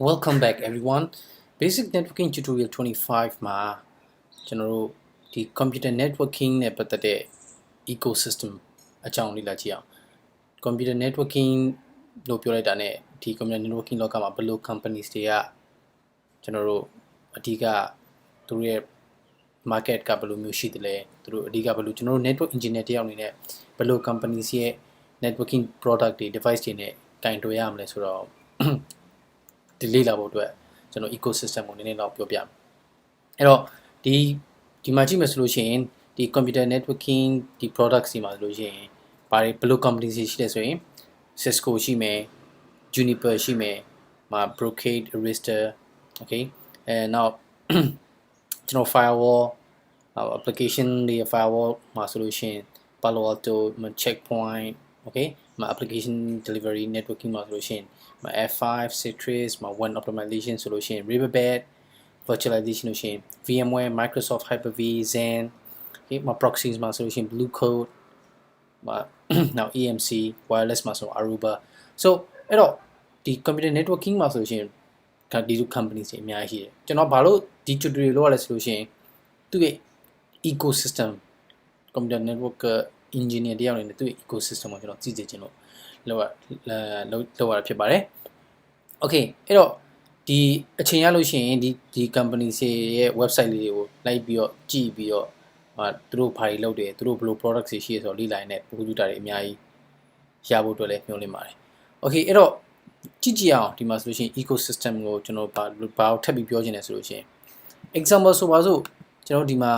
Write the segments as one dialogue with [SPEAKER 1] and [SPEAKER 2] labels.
[SPEAKER 1] Welcome back everyone. Basic networking tutorial 25 မှာကျွန်တော်တို့ဒီ computer networking နဲ့ပတ်သက်တဲ့ ecosystem အကြောင်းလေးလာကြည့်အောင် computer networking လို့ပြောလိုက်တာနဲ့ဒီ computer networking လောကမှာဘယ်လို companies တွေကကျွန်တော်တို့အဓိကသူတို့ရဲ့ market ကဘယ်လိုမျိုးရှိတယ်လဲသူတို့အဓိကဘယ်လိုကျွန်တော်တို့ network engineer တယောက်အနေနဲ့ဘယ်လို companies ရဲ့ networking product တွေ device တွေနဲ့ကင်တွယ်ရမလဲဆိုတော့ဒီလေးလာဖို့အတွက်ကျွန်တော် ecosystem ကိုနည်းနည်းတော့ပြောပြမယ်အဲ့တော့ဒီမှာကြည့်မယ်ဆိုလို့ရှိရင်ဒီ computer networking ဒီ products တွေမှာဆိုလို့ရှိရင်ဘာတွေဘယ်လို companies ရှိလဲဆိုရင် Cisco ရှိမယ် Juniper ရှိမယ်မှာ Brocade Arista okay and now ကျွန်တော် firewall application တွေ firewall မှာဆိုလို့ရှိရင် Palo Alto Checkpoint okay မှာ application delivery networking မှာဆိုလို့ရှိရင်F5 Citrix မှာ one optimization solution Riverbed virtualization solution VMware Microsoft Hyper-V Zen okay မှာ proxies မှာ solution Blue Code မှာ now EMC wireless မှာဆို Aruba so အဲ့တော့ဒီ computer networking မှာဆိုလို့ရှိရင်ဒီလို companies တွေအများကြီးရှိတယ်ကျွန်တော်ဘာလို့ဒီ tutorial လုပ်ရလဲဆိုလို့ရှိရင်သူ့ရဲ့ ecosystem computer network engineer တယောက်အနေနဲ့သူ့ရဲ့ ecosystem ကိုကျွန်တော်ကြည့်စေချင်လို့လောက်ရတာဖြစ်ပါတယ် okay အဲ့တော့ဒီအချိန်ရလို့ရှိရင်ဒီ company ရဲ့ website လေးတွေကိုလိုက်ပြီးတော့ကြည့်ပြီးတော့သူတို့ဘာတွေလုပ်တယ်သူတို့ဘယ်လို product တွေရှိရဆိုတော့လေ့လာနေတဲ့ computer တွေအများကြီးရဖို့အတွက်လည်းမျှော်လင့်ပါတယ် okay အဲ့တော့ကြည့်အောင်ဒီမှာဆိုလို့ရှိရင် ecosystem ကိုကျွန်တော်ဘာထပ်ပြီးပြောချင်တယ်ဆိုလို့ရှိရင် example ဆိုပါစို့ကျွန်တော်ဒီမှာ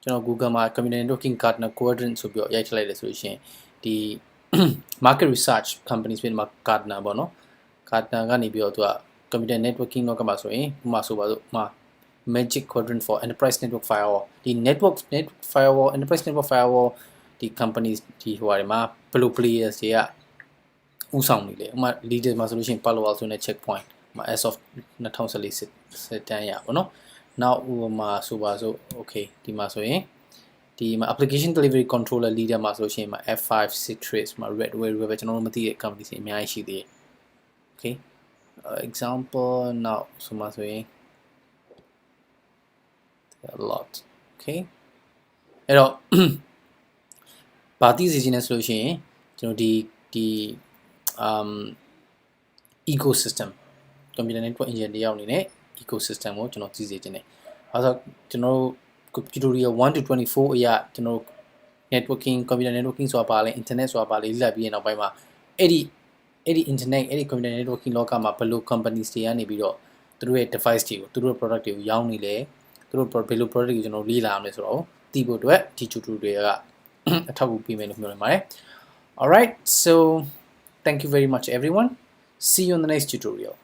[SPEAKER 1] ကျွန်တော် Google မှာ computer networking Gartner quadrant ဆိုပြီးတော့ရိုက်ထည့်လိုက်တယ်ဆိုလို့ရှိရင်ဒီ market research companies တွေမှာ Gartner ပေါ့နော် Gartner ကနေပြီးတော့သူက computer networking လောကမှာဆိုရင်ဥပမာဆိုပါစို့Magic Quadrant for Enterprise Network Firewall ဒီ network firewall Enterprise Network Firewall ဒီ companies ဒီဟိုတွေမှာဘယ်လို players တွေကဥဆောင်နေလဲဥပမာ leader မှာဆိုလို့ရှိရင် Palo Alto နဲ့ Checkpoint မှာ as of 2014စစ်တမ်းရပါတော့ now ဥပမာဆိုပါစို့ okay ဒီမှာဆိုရင်ဒီမှာ application delivery controller leader မှာဆိုလို့ရှိရင် F5 Citrix မှာ Redware River ကျွန်တော်တို့မသိတဲ့ company တွေအများကြီးရှိသေးတယ် okay example now ဆိုမှဆိုရင် a lot okay အဲ့တော့ဘာသိစေချင်လဲဆိုလို့ရှိရင်ကျွန်တော်ဒီ ecosystem computer network engineer တယောက်အနေနဲ့ ecosystem ကိုကျွန်တော်သိစေချင်တယ်အဲဆိုကျွန်တော်တို့ tutorial 1 to 24အရာကျွန်တော် networking computer networking ဆိုတာပါလဲ internet ဆိုတာပါလဲလေ့လာပြီးရင်နောက်ပိုင်းမှာအဲ့ဒီ internet အဲ့ဒီ computer networking လောကမှာဘယ်လို companies တွေကနေပြီးတော့သူတို့ရဲ့ device တွေကိုသူတို့ရဲ့ product တွေကိုရောင်းနေလဲသူတို့ဘယ်လို product တွေကိုကျွန်တော်လေ့လာရမလဲဆိုတော့သိဖို့အတွက်ဒီ tutorial ကအထောက်အကူပေးမယ်လို့ပြောနေပါတယ် all right so thank you very much everyone see you in the next tutorial